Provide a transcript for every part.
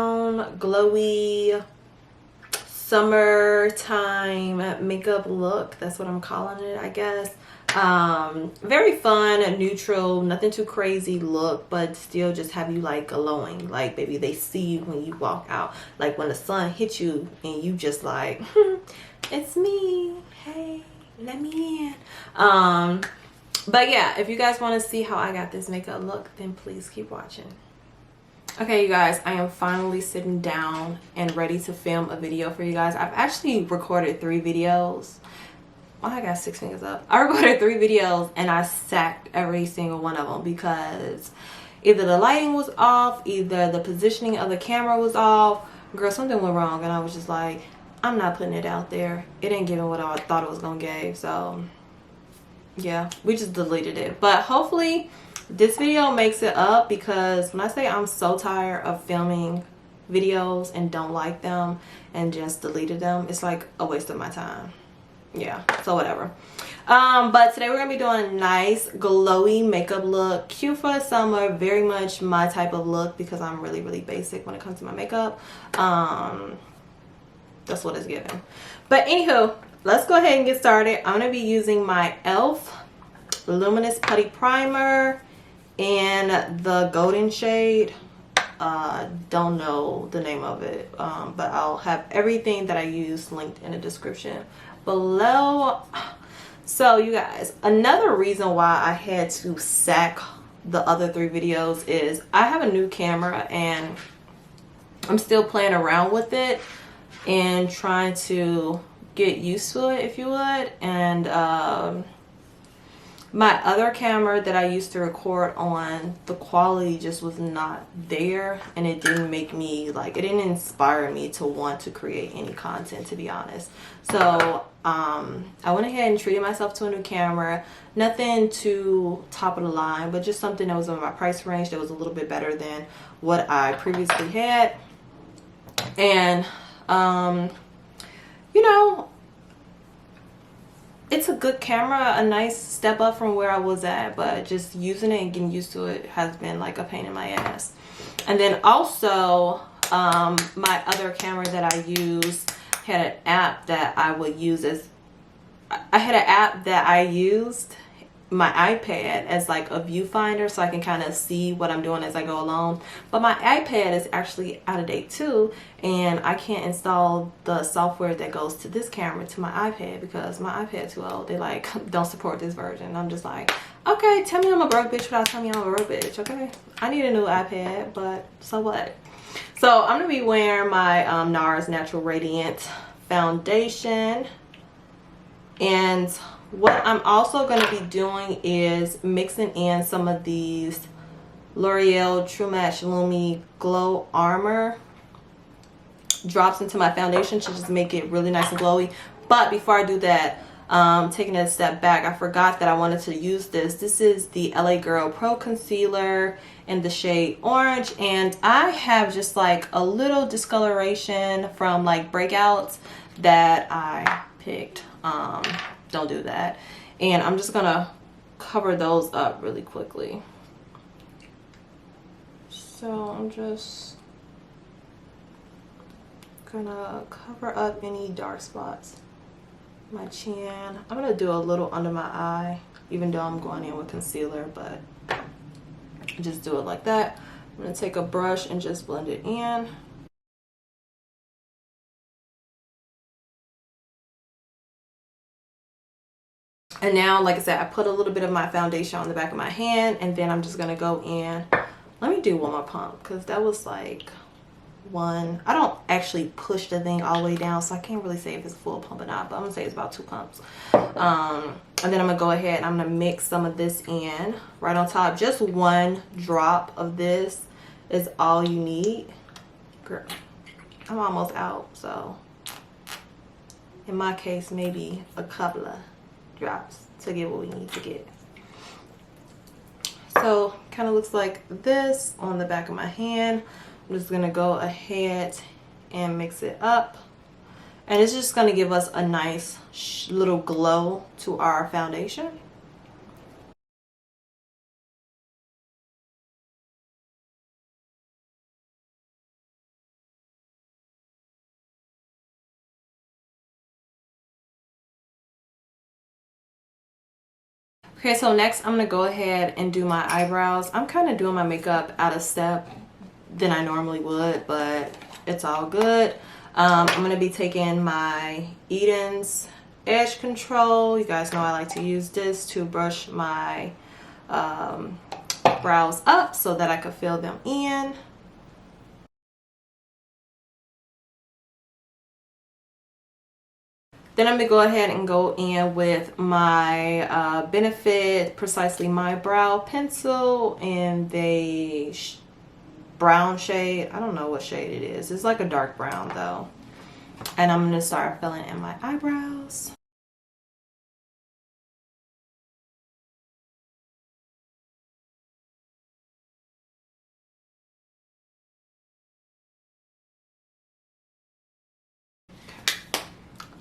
down glowy summertime makeup look. That's what I'm calling it, I guess. Very fun, neutral, nothing too crazy look, but still just have you like glowing. Like, baby, they see you when you walk out. Like when the sun hits you and you just like, it's me. Hey, let me in. But yeah, if you guys want to see how I got this makeup look, then please keep watching. Okay, you guys, I am finally sitting down and ready to film a video for you guys. I've actually recorded 3 videos. Oh, I got 6 fingers up. I recorded 3 videos and I sacked every single one of them because either the lighting was off, either the positioning of the camera was off. Girl, something went wrong and I was just like, I'm not putting it out there. It ain't giving what I thought it was gonna give. So yeah, we just deleted it. But hopefully this video makes it up, because when I say I'm so tired of filming videos and don't like them and just deleted them, it's like a waste of my time. Yeah, so whatever. But today we're gonna be doing a nice glowy makeup look, cute for the summer, very much my type of look because I'm really basic when it comes to my makeup. That's what it's given. But anywho, let's go ahead and get started. I'm gonna be using my e.l.f. Luminous Putty Primer in the golden shade. Don't know the name of it, but I'll have everything that I use linked in the description below. So you guys, another reason why I had to sack the other 3 videos is I have a new camera and I'm still playing around with it and trying to get used to it, if you would. And my other camera that I used to record on, the quality just was not there, and it didn't make me like, it didn't inspire me to want to create any content, to be honest. So I went ahead and treated myself to a new camera. Nothing too top of the line, but just something that was in my price range that was a little bit better than what I previously had. And you know, it's a good camera, a nice step up from where I was at, but just using it and getting used to it has been like a pain in my ass. And then also my other camera that I use had an app that I would use as, I had an app that I used my iPad as like a viewfinder, so I can kind of see what I'm doing as I go along. But my iPad is actually out of date too, and I can't install the software that goes to this camera to my iPad because my iPad too old. They like don't support this version. I'm just like, okay, tell me I'm a broke bitch without telling me I'm a broke bitch. Okay, I need a new iPad, but so what? So I'm gonna be wearing my Nars Natural Radiant foundation, and what I'm also going to be doing is mixing in some of these L'Oreal True Match Lumi Glow Armor drops into my foundation to just make it really nice and glowy. But before I do that, taking it a step back, I forgot that I wanted to use this. This is the LA Girl Pro Concealer in the shade Orange, and I have just like a little discoloration from like breakouts that I picked. Don't do that. And I'm just gonna cover those up really quickly. So I'm just gonna cover up any dark spots. My chin. I'm gonna do a little under my eye, even though I'm going in with concealer, but just do it like that. I'm gonna take a brush and just blend it in. And now, like I said, I put a little bit of my foundation on the back of my hand, and then I'm just gonna go in. Let me do one more pump, because that was like one. I don't actually push the thing all the way down, so I can't really say if it's full pump or not, but I'm gonna say it's about 2 pumps. And then I'm gonna go ahead and I'm gonna mix some of this in right on top. Just 1 drop of this is all you need. Girl, I'm almost out, so in my case, maybe a couple of drops to get what we need to get. So kind of looks like this on the back of my hand. I'm just gonna go ahead and mix it up, and it's just gonna give us a nice little glow to our foundation. Okay, so next I'm gonna go ahead and do my eyebrows. I'm kind of doing my makeup out of step than I normally would, but it's all good. I'm gonna be taking my EBIN's Edge Control. You guys know I like to use this to brush my brows up so that I could fill them in. Then I'm gonna go ahead and go in with my Benefit Precisely My Brow Pencil in the brown shade. I don't know what shade it is. It's like a dark brown though. And I'm gonna start filling in my eyebrows.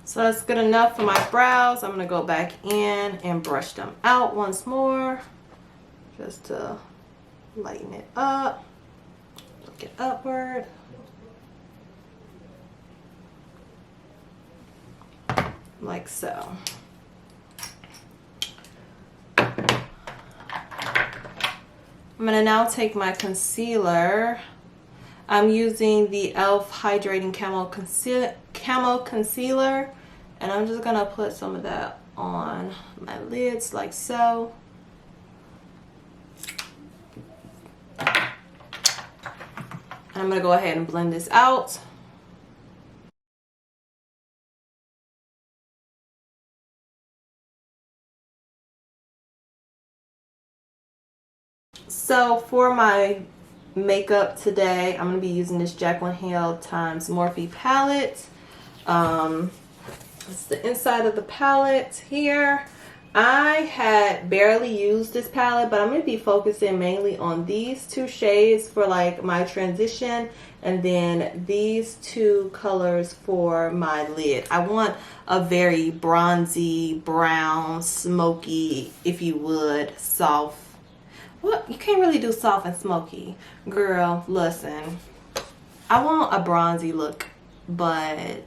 So that's good enough for my brows. I'm gonna go back in and brush them out once more, just to lighten it up, look it upward. Like so. I'm gonna now take my concealer. I'm using the e.l.f. Hydrating Camo Concealer, and I'm just gonna put some of that on my lids like so. And I'm gonna go ahead and blend this out. So for my makeup today, I'm going to be using this Jaclyn Hill times Morphe palette. It's the inside of the palette here. I had barely used this palette, but I'm going to be focusing mainly on these two shades for like my transition, and then these two colors for my lid. I want a very bronzy, brown, smoky, if you would, soft. Well, you can't really do soft and smoky. Girl, listen. I want a bronzy look, but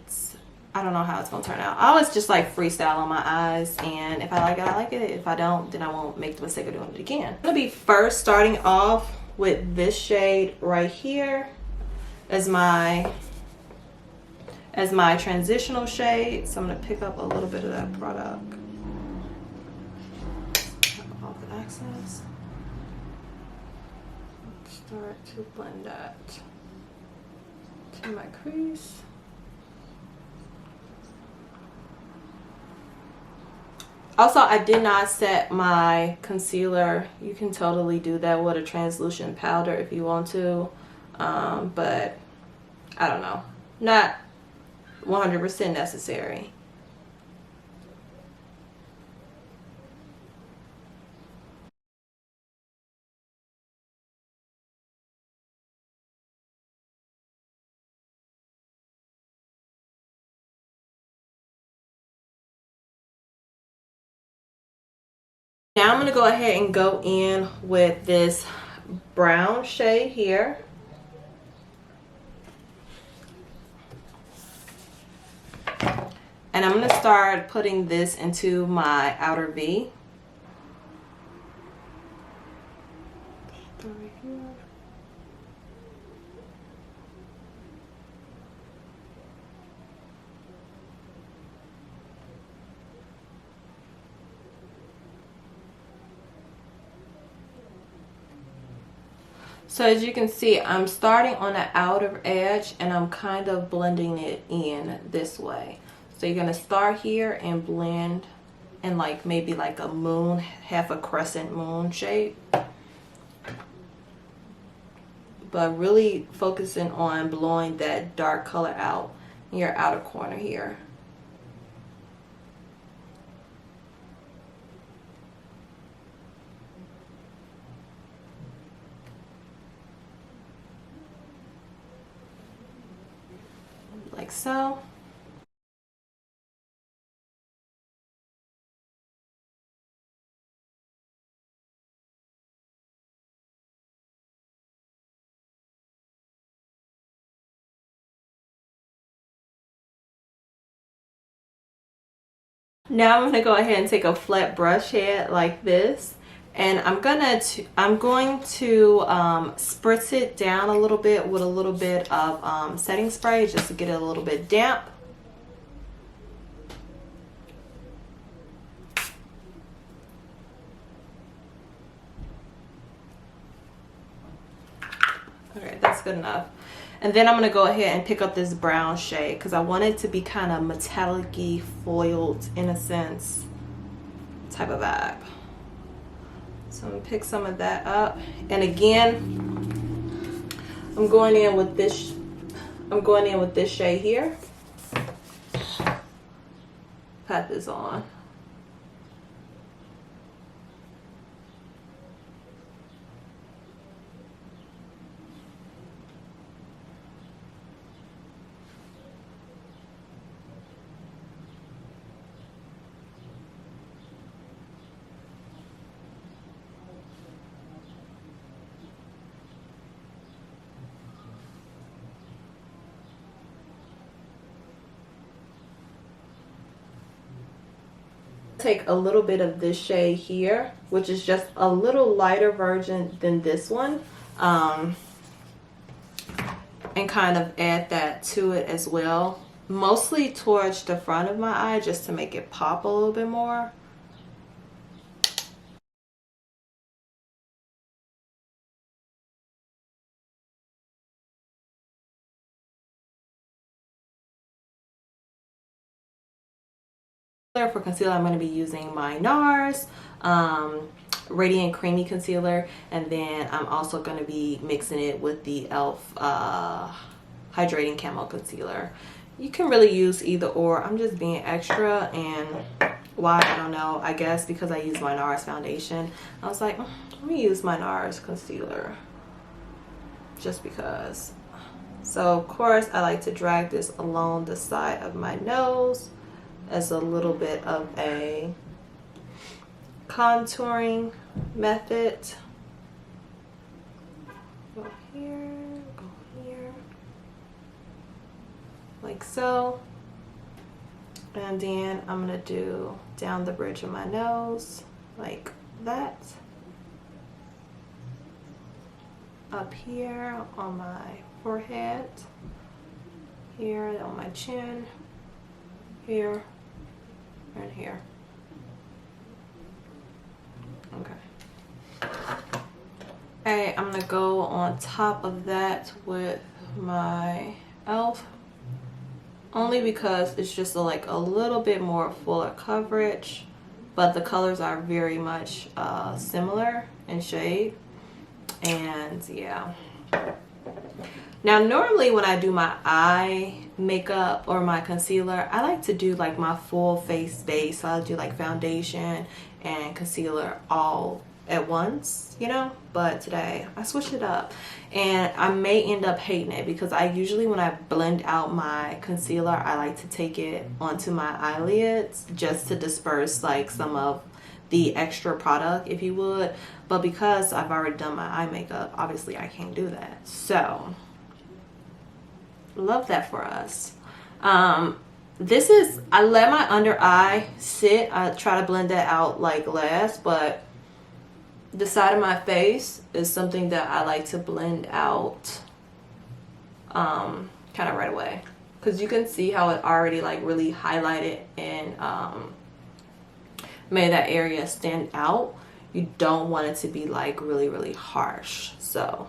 I don't know how it's going to turn out. I always just like freestyle on my eyes, and if I like it, I like it. If I don't, then I won't make the mistake of doing it again. I'm going to be first starting off with this shade right here as my transitional shade. So I'm going to pick up a little bit of that product. All the accents. Start to blend that to my crease. Also, I did not set my concealer. You can totally do that with a translucent powder if you want to, but I don't know, not 100% necessary. Now I'm going to go ahead and go in with this brown shade here. And I'm going to start putting this into my outer V. So as you can see, I'm starting on the outer edge and I'm kind of blending it in this way. So you're going to start here and blend in like maybe like a moon, half a crescent moon shape. But really focusing on blowing that dark color out in your outer corner here. Like so. Now I'm gonna go ahead and take a flat brush head like this, and I'm going to spritz it down a little bit with a little bit of setting spray just to get it a little bit damp. Okay, that's good enough. And then I'm going to go ahead and pick up this brown shade because I want it to be kind of metallic-y, foiled in a sense type of vibe. So I'm going to pick some of that up. And again, I'm going in with this shade here. Pat this on. Take a little bit of this shade here, which is just a little lighter version than this one, and kind of add that to it as well, mostly towards the front of my eye just to make it pop a little bit more. For concealer, I'm going to be using my Nars Radiant Creamy Concealer, and then I'm also going to be mixing it with the e.l.f. Hydrating Camo Concealer. You can really use either or. I'm just being extra, and why, I don't know. I guess because I use my Nars foundation, I was like, let me use my Nars concealer just because. So of course I like to drag this along the side of my nose as a little bit of a contouring method. Go here, like so. And then I'm gonna do down the bridge of my nose like that. Up here on my forehead, here on my chin, here, and here. Okay. Okay, I'm gonna go on top of that with my e.l.f. only because it's just like a little bit more fuller coverage, but the colors are very much similar in shade. And yeah. Now normally when I do my eye makeup or my concealer, I like to do like my full face base. So I'll do like foundation and concealer all at once, you know, but today I switched it up, and I may end up hating it because I usually, when I blend out my concealer, I like to take it onto my eyelids just to disperse like some of the extra product, if you would. But because I've already done my eye makeup, obviously I can't do that. So love that for us. This is, I let my under eye sit. I try to blend that out like last, but the side of my face is something that I like to blend out kind of right away, because you can see how it already like really highlighted and made that area stand out. You don't want it to be like really harsh. So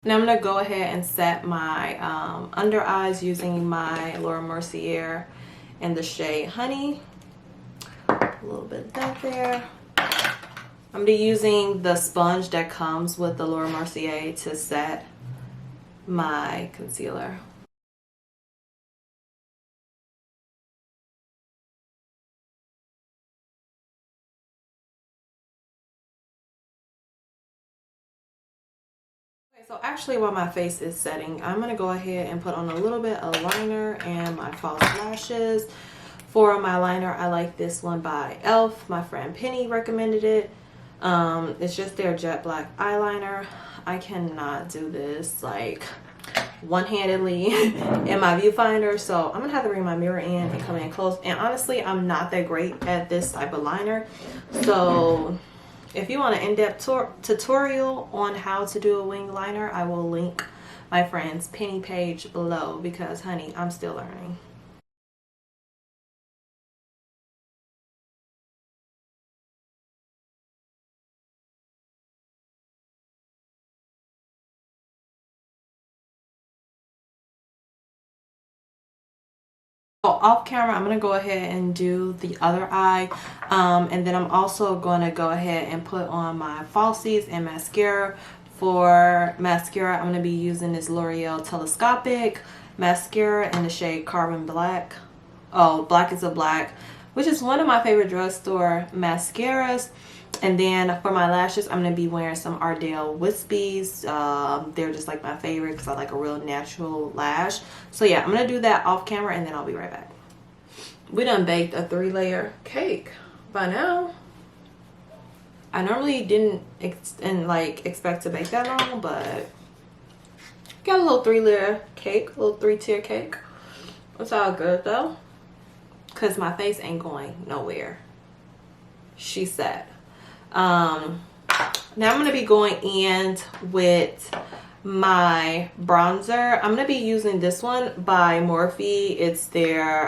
now I'm going to go ahead and set my under eyes using my Laura Mercier in the shade Honey. A little bit of that there. I'm going to be using the sponge that comes with the Laura Mercier to set my concealer. So actually while my face is setting, I'm going to go ahead and put on a little bit of liner and my false lashes. For my liner, I like this one by e.l.f. My friend Penny recommended it. It's just their jet black eyeliner. I cannot do this like one-handedly in my viewfinder, so I'm gonna have to bring my mirror in and come in close. And honestly, I'm not that great at this type of liner, so if you want an in-depth tutorial on how to do a wing liner, I will link my friend's Penny page below, because honey, I'm still learning. Off camera, I'm going to go ahead and do the other eye, and then I'm also going to go ahead and put on my falsies and mascara. For mascara, I'm going to be using this L'Oreal Telescopic mascara in the shade Carbon Black. Oh, Blackest of Black, which is one of my favorite drugstore mascaras. And then for my lashes, I'm going to be wearing some Ardell Wispies. They're just like my favorite because I like a real natural lash. So yeah, I'm going to do that off camera and then I'll be right back. We done baked a 3-layer cake by now. I normally didn't expect to bake that long, but got a little 3-layer cake, a little 3-tier cake. It's all good though, because my face ain't going nowhere. She said. Now I'm going to be going in with my bronzer. I'm going to be using this one by Morphe. It's their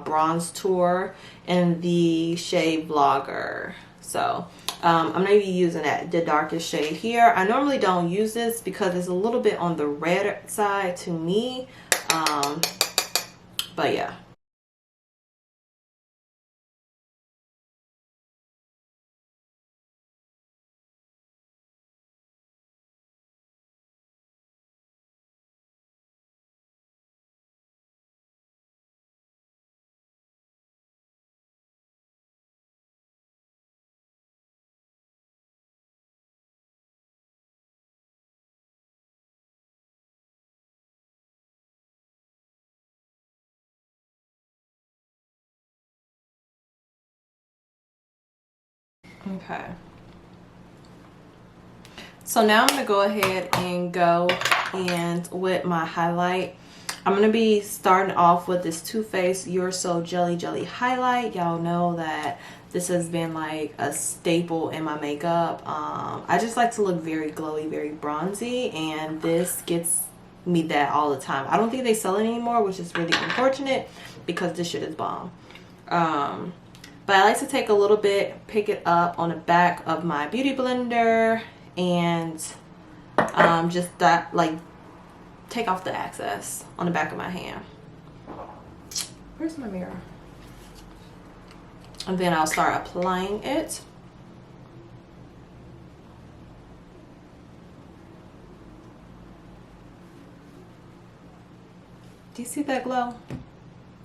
Bronzetour in the shade Vlogger. So I'm going to be using the darkest shade here. I normally don't use this because it's a little bit on the red side to me. But yeah. Okay. So now I'm going to go ahead and go and with my highlight. I'm going to be starting off with this Too Faced You're So Jelly Jelly highlight. Y'all know that this has been like a staple in my makeup. I just like to look very glowy, very bronzy, and this gets me that all the time. I don't think they sell it anymore, which is really unfortunate because this shit is bomb. But I like to take a little bit, pick it up on the back of my beauty blender, and just that, like, take off the excess on the back of my hand. Where's my mirror? And then I'll start applying it. Do you see that glow?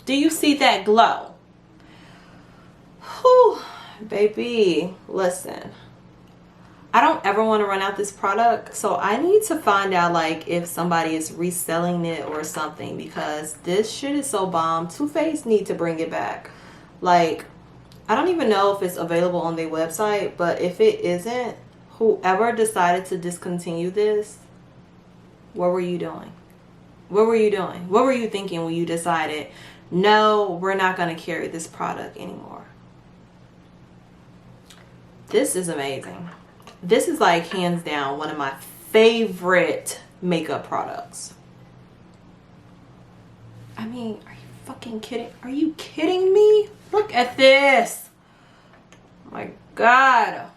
Do you see that glow? Whew, baby, listen. I don't ever want to run out this product, so I need to find out like if somebody is reselling it or something, because this shit is so bomb. Too Faced need to bring it back. Like, I don't even know if it's available on their website, but if it isn't, whoever decided to discontinue this, what were you doing? What were you doing? What were you thinking when you decided, no, we're not going to carry this product anymore? This is amazing. This is like hands down one of my favorite makeup products. I mean, are you fucking kidding? Are you kidding me? Look at this. Oh my God.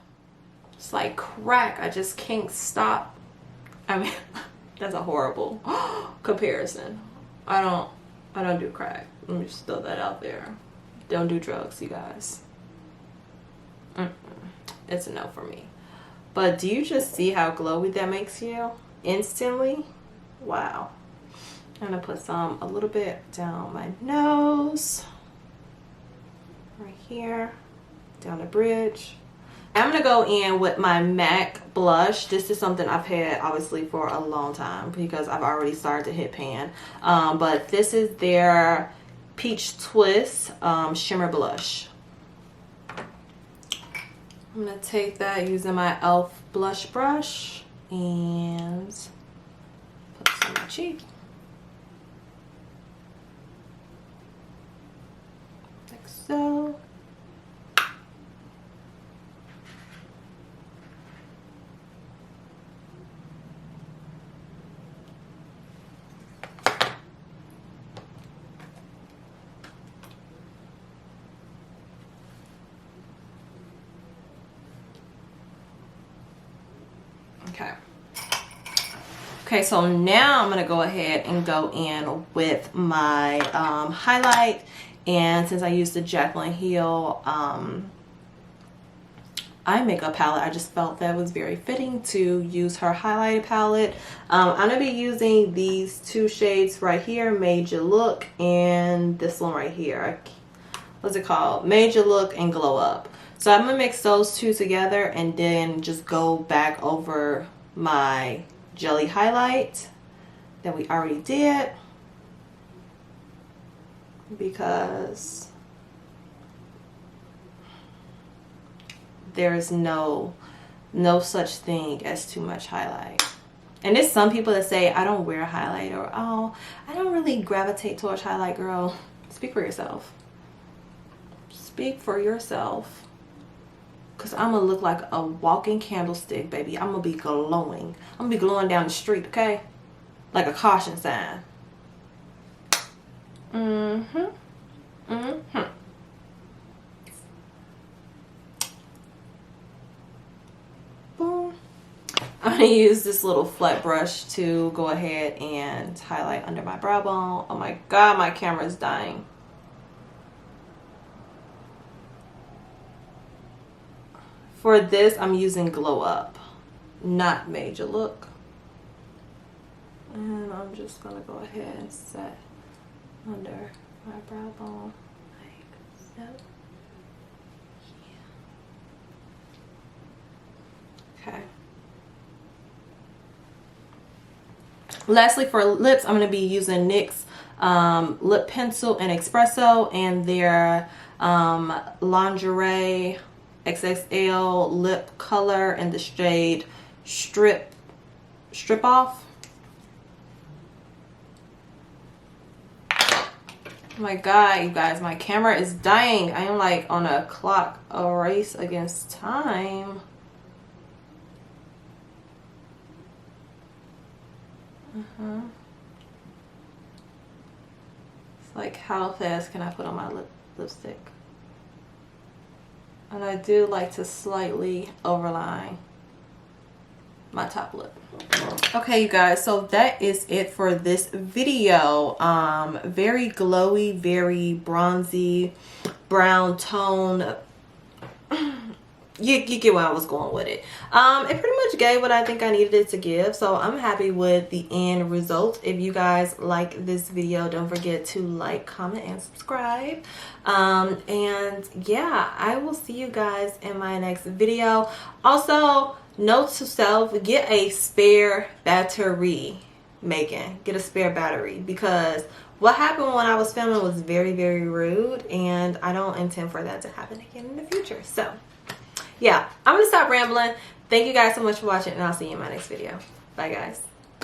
It's like crack. I just can't stop. I mean, that's a horrible comparison. I don't do crack. Let me just throw that out there. Don't do drugs, you guys. It's a no for me. But do you just see how glowy that makes you instantly? Wow. I'm gonna put a little bit down my nose, right here, down the bridge. I'm gonna go in with my MAC blush. This is something I've had obviously for a long time because I've already started to hit pan. But this is their Peach Twist Shimmer Blush. I'm gonna take that using my e.l.f. blush brush and put some on my cheek. Like so. Okay, so now I'm gonna go ahead and go in with my highlight, and since I used the Jaclyn Hill eye makeup palette, I just felt that was very fitting to use her highlighter palette. I'm gonna be using these two shades right here, Made You Look, and this one right here. What's it called? Made You Look and Glow Up. So I'm gonna mix those two together and then just go back over my jelly highlight that we already did, because there is no such thing as too much highlight. And there's some people that say, I don't wear highlight, or oh, I don't really gravitate towards highlight. Girl, speak for yourself. Speak for yourself. Because I'm going to look like a walking candlestick, baby. I'm going to be glowing. I'm going to be glowing down the street, okay? Like a caution sign. Boom. I'm going to use this little flat brush to go ahead and highlight under my brow bone. Oh my God, my camera is dying. For this, I'm using Glow Up, not Made You Look. And I'm just gonna go ahead and set under my brow bone like so. Yeah. Okay. Lastly, for lips, I'm gonna be using NYX Lip Pencil and Espresso and their Lingerie XXL lip color in the shade Strip Off. Oh my God, you guys, my camera is dying. I am like on a clock, a race against time. It's like, how fast can I put on my lipstick? And I do like to slightly overline my top lip. Okay, you guys, so that is it for this video. Very glowy, very bronzy, brown tone. You get where I was going with it. It pretty much gave what I think I needed it to give, so I'm happy with the end result. If you guys like this video, don't forget to like, comment, and subscribe. And yeah, I will see you guys in my next video. Also, note to self, get a spare battery, Megan. Get a spare battery, because what happened when I was filming was very, very rude, and I don't intend for that to happen again in the future. So yeah, I'm gonna stop rambling. Thank you guys so much for watching, and I'll see you in my next video. Bye, guys.